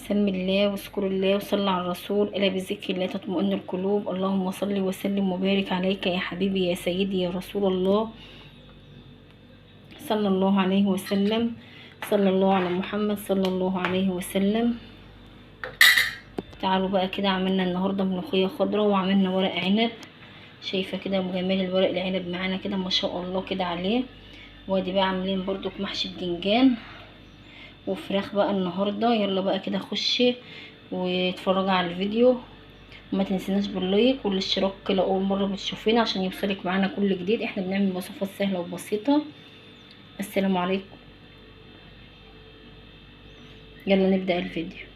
سم الله واذكر الله وصل على الرسول، الا بذكر الله تطمئن القلوب. اللهم صل وسلم وبارك عليك يا حبيبي يا سيدي يا رسول الله، صلى الله عليه وسلم. صلى الله على محمد صلى الله عليه وسلم. تعالوا بقى كده، عملنا النهارده ملوخيه خضراء وعملنا ورق عنب. شايفه كده جمال الورق العنب معانا كده ما شاء الله كده عليه. وادي بقى عاملين برضو محشي بدنجان وفراخ بقى النهارده. يلا بقى كده خشي واتفرجي على الفيديو، وما تنسيناش باللايك والاشتراك لو اول مره بتشوفينا عشان يوصلك معانا كل جديد. احنا بنعمل وصفات سهله وبسيطه. السلام عليكم، يلا نبدا الفيديو.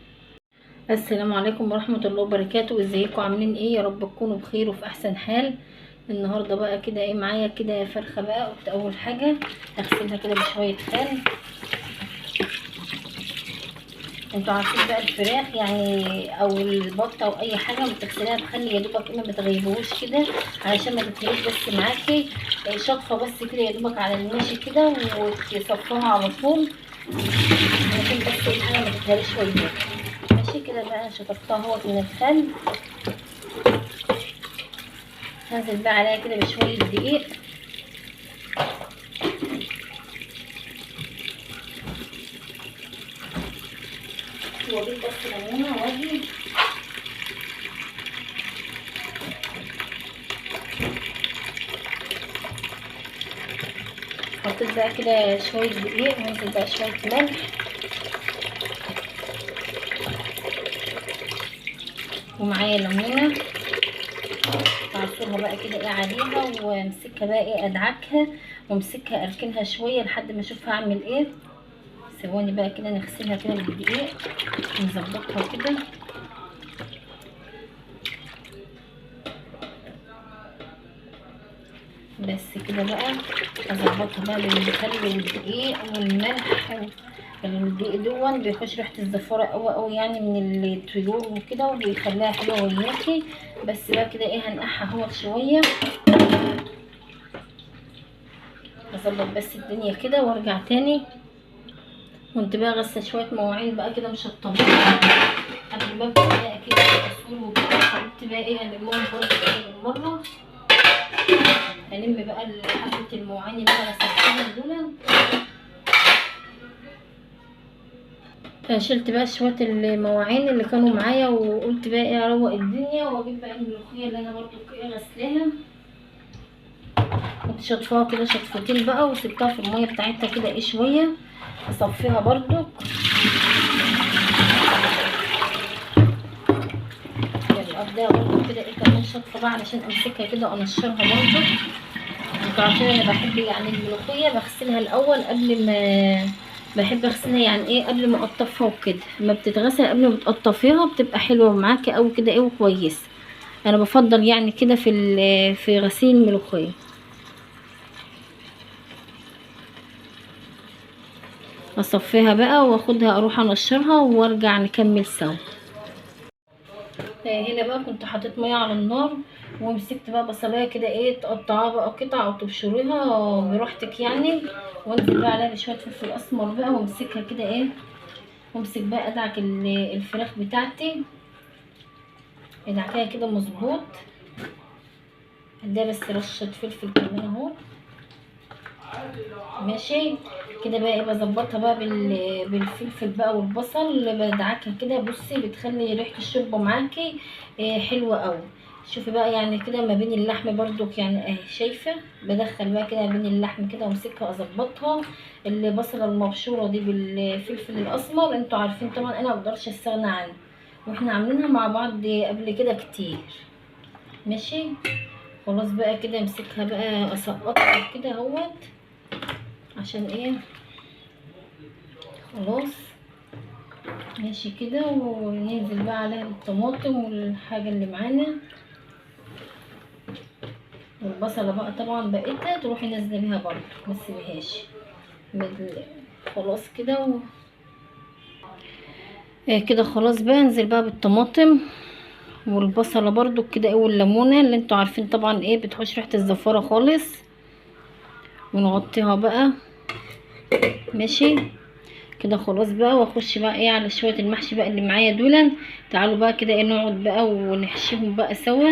السلام عليكم ورحمه الله وبركاته. ازيكم عاملين ايه؟ يا رب تكونوا بخير وفي احسن حال. النهارده بقى كده ايه معايا كده فرخه بقى. قلت اول حاجه اغسلها كده بشويه خل. انتوا عارفين بقى الفراخ يعني او البطه او اي حاجه بتغسليها بخل يا دوبك ما بتغيبوش كده علشان ما تتهريش، بس معاكي شطفه بس كده يا دوبك على الماشي كده وتصفاها على طول عشان بس الحاجه ما تتهريش وياك. ماشي كده بقى شطفتها اهوت من الخل. هنزل بقى عليها كده بشويه دقيق واجيب بس ليمونه واجي حطيت بقى كده شويه دقيق وانزل بقى شويه ملح ومعايا ليمونه اعصرها بقى كده ايه عليها وامسكها بقى ايه ادعكها وامسكها اركنها شويه لحد ما اشوف هعمل ايه. ثواني بقى كده نغسلها كده بالدقيق ونظبطها كده. بس كده بقى اظبطها بقى بالخل والدقيق والملح. الدقيق دون بيخش ريحه الزفاره قوي قوي يعني من الطيور وكده وبيخليها حلوه وياكي. بس بقى كده ايه هنقعها اهوت شويه اظبط بس الدنيا كده وارجع تاني. كنت بقى غسل شويه مواعين بقى كده مشطبين قبل ما ابدا بقى كده التصوير وكده. حبيت بقى ايه هنلمهم برضه بالمره. هلم بقى حبه المواعين اللي انا غسلتهم دول. شلت بقى شويه المواعين اللي كانوا معايا وقلت بقى ايه اروق الدنيا واجيب بقى الملوخيه اللي انا برضو غسلاها. كنت شطفاها كده شطفتين بقى وسبتها في الميه بتاعتها كده ايه شويه اصفيها برضو. يلا ابدا برضو كده ايه كمان شطفه بقى علشان امسكها كده وانشرها برضو. انتوا عارفين انا بحب يعني الملوخيه بغسلها الاول قبل ما بحب اغسلها يعني ايه قبل ما اقطفها وكده. لما بتتغسل قبل ما تقطفيها بتبقى حلوه معاكي قوي كده ايه وكويسه. انا بفضل يعني كده في غسيل الملوخيه. اصفيها بقى واخدها اروح انشرها وارجع نكمل سوا. هنا بقى كنت حطيت ميه على النار ومسكت بقى بصلايه كده ايه تقطعها بقى قطع او تبشريها براحتك يعني. وانزل بقى عليها بشويه فلفل اسمر بقى وامسكها كده ايه وامسك بقى ادعك الفراخ بتاعتي ادعكها كده مظبوط. اديها بس رشه فلفل كمان اهو. ماشي كده بقى ايه بظبطها بقى بالفلفل بقى والبصل بدعكها كده. بصي بتخلي ريحه الشوربه معاكي حلوه قوي. شوفي بقى يعني كده ما بين اللحم برضو يعني اهي شايفه بدخل بقى كده ما بين اللحم كده وامسكها اظبطها. البصله المبشوره دي بالفلفل الاسمر انتوا عارفين طبعا انا مقدرش استغنى عنه واحنا عاملينها مع بعض قبل كده كتير. ماشي خلاص بقى كده امسكها بقى اسقطها كده اهوت عشان ايه خلاص. ماشي كده وننزل بقى عليها بالطماطم والحاجه اللي معانا والبصله بقى طبعا بقيتها تروحي نازله بيها برضه ما تسيبيهاش. خلاص كده كده خلاص بقى انزل بقى بالطماطم والبصله برضو كده ايه والليمونه اللي انتوا عارفين طبعا ايه بتحوش ريحه الزفاره خالص ونغطيها بقى. ماشي كده خلاص بقى، واخش بقى ايه على شويه المحشي بقى اللي معايا دول. تعالوا بقى كده ايه نقعد بقى ونحشيهم بقى سوا.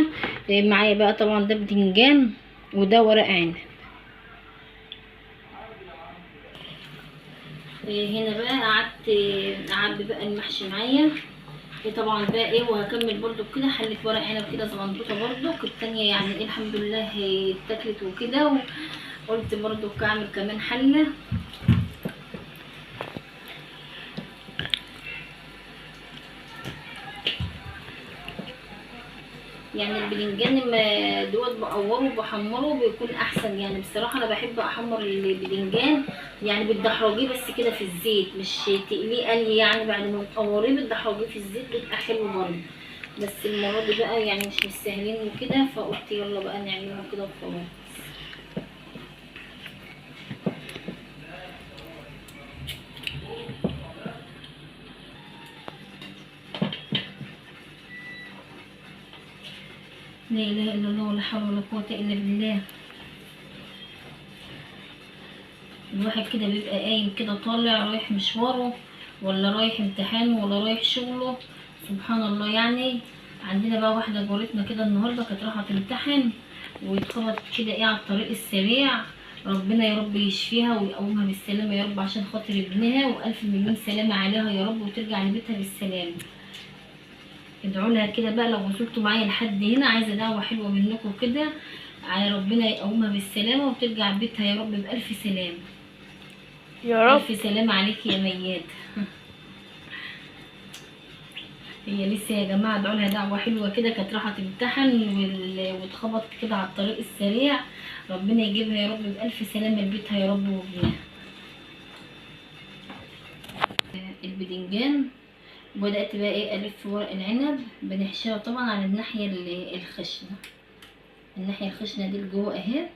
إيه معايا بقى طبعا ده بدنجان وده ورق عنب. إيه هنا بقى قعدت اعبي بقى المحشي معايا. إيه طبعا بقى ايه، وهكمل برضو كده حله ورق عنب كده زغنطوطه برضو التانية يعني ايه الحمد لله اتاكلت وكده. وقلت برضو اعمل كمان حله. يعني البدنجان لما دوت بقوره وبحمره بيكون احسن، يعني بصراحه انا بحب احمر البدنجان يعني بتدحرجيه بس كده في الزيت، مش تقليه قلي يعني بعد ما تقوريه بتدحرجيه في الزيت بيبقى حلو برضه. بس المره دي بقى يعني مش مستاهلين وكده، فقلت يلا بقى نعمله كده وخلاص. لا اله الا الله ولا حول ولا قوه الا بالله. الواحد كده بيبقى قايم كده طالع رايح مشواره، ولا رايح امتحانه، ولا رايح شغله. سبحان الله يعني. عندنا بقى واحدة جارتنا كده النهاردة كانت رايحة تمتحن، واتخبط كده ايه على الطريق السريع. ربنا يا رب يشفيها ويقومها بالسلامة يا رب عشان خاطر ابنها، والف مليون سلامة عليها يا رب وترجع لبيتها بالسلامة. ادعوا لها كده بقى لو وصلتوا معايا لحد هنا، عايزة دعوة حلوة منكم كده. ربنا يقومها بالسلامة وترجع بيتها يا رب بألف سلامة. يا رب. ألف سلامة عليك يا مياد. هي لسه يا جماعة ادعوا لها دعوة حلوة كده، كانت رايحة تمتحن واتخبطت كده على الطريق السريع. ربنا يجيبها يا رب بألف سلامة لبيتها يا رب وابنها. البدنجان بدأت بقى ايه ألف ورق العنب، بنحشيها طبعا على الناحية الخشنة. الناحية الخشنة دي لجوه اهي،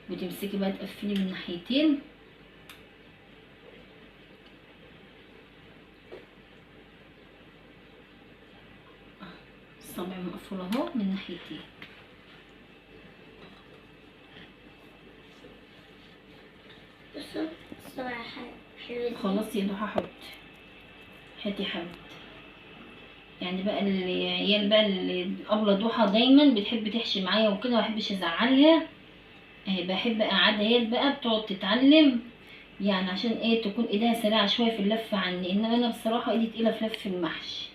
وتمسكي بقى تقفلي من ناحيتين. الصبع مقفول اهو من ناحيتين. الصبع حلو. خلاص يا ضحى حطي حبة. يعني بقى العيال بقى اللي ابله ضحى دايما بتحب تحشي معايا وكده، ما بحبش ازعلها. بحب اقعدها هي بقى بتقعد تتعلم، يعني عشان ايه تكون ايديها سريعه شويه في اللف عني، انما انا بصراحه ايدي تقيله في لف المحشي.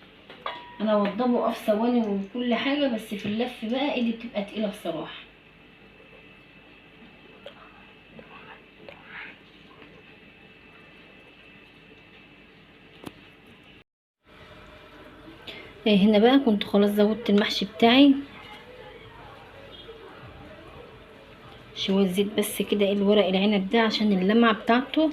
انا وضبه في ثواني وكل حاجه، بس في اللف بقى ايدي بتبقى تقيله بصراحه. هنا بقى كنت خلاص زودت المحشي بتاعي شويه زيت بس كده، ايه الورق العنب ده عشان اللمعه بتاعته.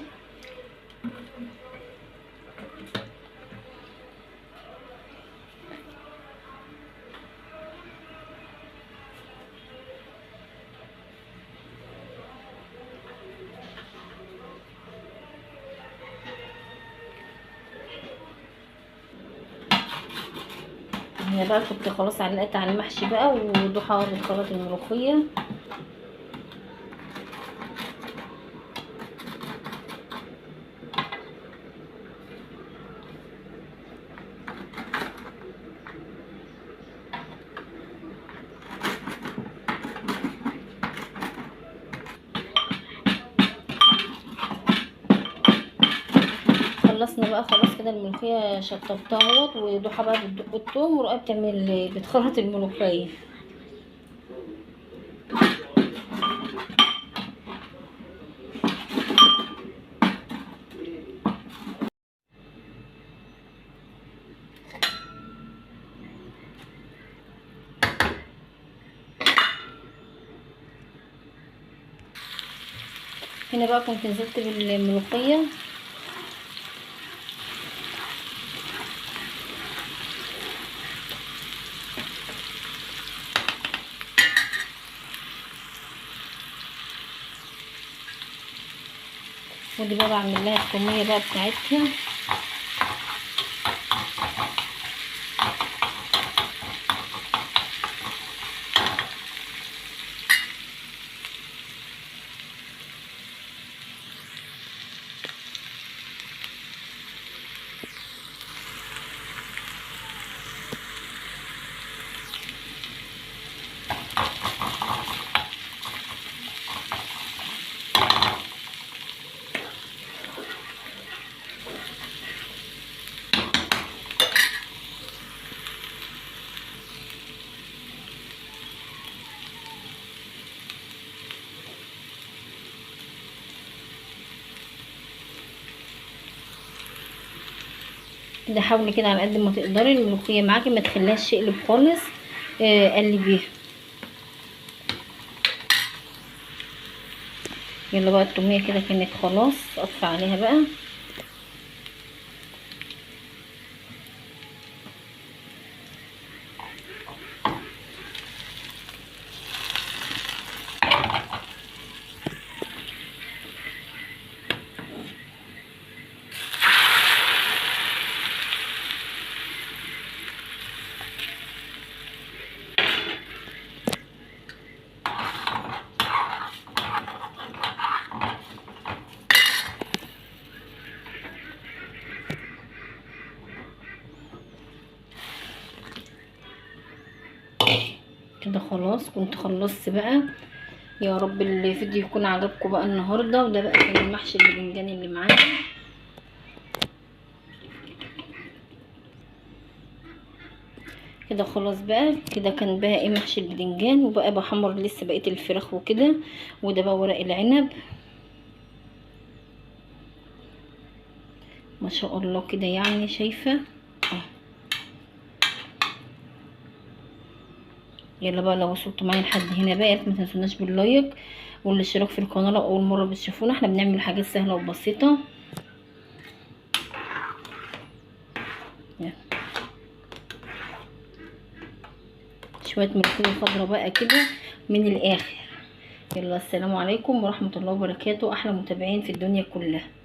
هنا بقى كنت خلاص علقت على المحشي بقى، وضحى بتخلط الملوخيه. خلصنا بقى خلاص كده الملوخيه شطبتها اهوت، وضحى بقى بتدق الثوم، ورقه بتخلط الملوخيه. هنا بقى كنت نزلت بالملوخيه. ودي بقى بعمل لها التوميه بقى بتاعتها. كده حاولي كده على قد ما تقدري الملوخيه معاكي ما تخليهاش تقلب خالص. قلبيها. يلا بقى التوميه كده كانت خلاص، اطفي عليها بقى. كده خلاص كنت خلصت بقى. يا رب الفيديو يكون عجبكم بقى النهارده. وده بقى كان المحشي الباذنجان اللي معايا. كده خلاص بقى. كده كان بقى ايه محشي الباذنجان، وبقى بحمر لسه بقيه الفراخ وكده. وده بقى ورق العنب ما شاء الله كده، يعني شايفه. يلا بقى لو وصلتوا معايا لحد هنا بقى ما تنسوناش باللايك والاشتراك في القناه لو اول مره بتشوفونا. احنا بنعمل حاجات سهله وبسيطه. شويه ملوخيه خضرا بقى كده من الاخر. يلا السلام عليكم ورحمه الله وبركاته. احلى متابعين في الدنيا كلها.